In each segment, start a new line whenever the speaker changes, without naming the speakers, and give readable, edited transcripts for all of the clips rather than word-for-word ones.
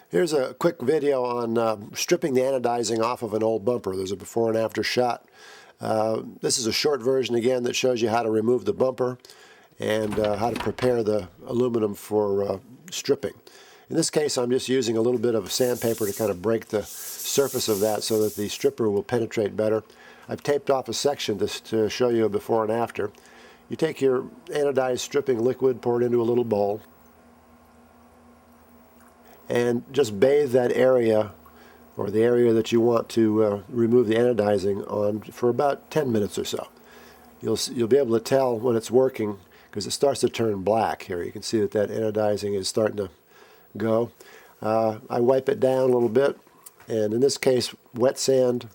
Here's a quick video on stripping the anodizing off of an old bumper. There's a before and after shot. This is a short version again that shows you how to remove the bumper and how to prepare the aluminum for stripping. In this case, I'm just using a little bit of sandpaper to kind of break the surface of that so that the stripper will penetrate better. I've taped off a section to show you a before and after. You take your anodized stripping liquid, pour it into a little bowl, and just bathe that area, or the area that you want to remove the anodizing on, for about 10 minutes or so. You'll be able to tell when it's working because it starts to turn black here. You can see that anodizing is starting to go. I wipe it down a little bit, and in this case wet sand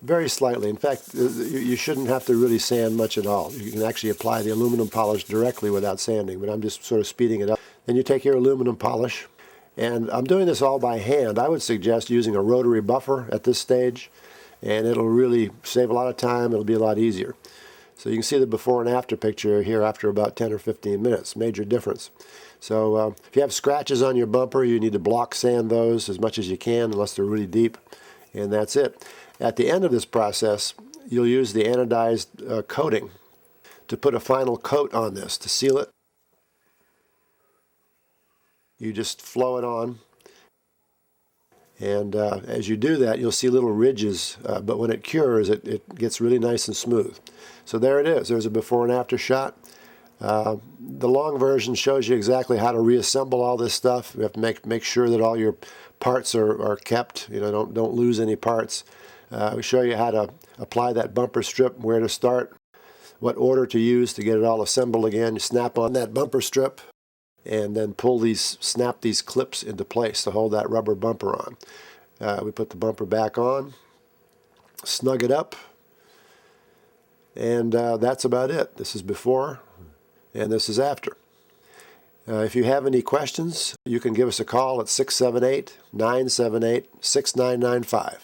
very slightly. In fact, you shouldn't have to really sand much at all. You can actually apply the aluminum polish directly without sanding, but I'm just sort of speeding it up. Then you take your aluminum polish, and I'm doing this all by hand. I would suggest using a rotary buffer at this stage, and it'll really save a lot of time. It'll be a lot easier. So you can see the before and after picture here after about 10 or 15 minutes. Major difference. So if you have scratches on your bumper, you need to block sand those as much as you can unless they're really deep, and that's it. At the end of this process, you'll use the anodized coating to put a final coat on this to seal it. You just flow it on, and as you do that, you'll see little ridges, but when it cures, it gets really nice and smooth. So there it is. There's a before and after shot. The long version shows you exactly how to reassemble all this stuff. You have to make sure that all your parts are kept. You know, don't lose any parts. We show you how to apply that bumper strip, where to start, what order to use to get it all assembled again. You snap on that bumper strip and then snap these clips into place to hold that rubber bumper on. We put the bumper back on, snug it up, and that's about it. This is before and this is after. If you have any questions, you can give us a call at 678-978-6995.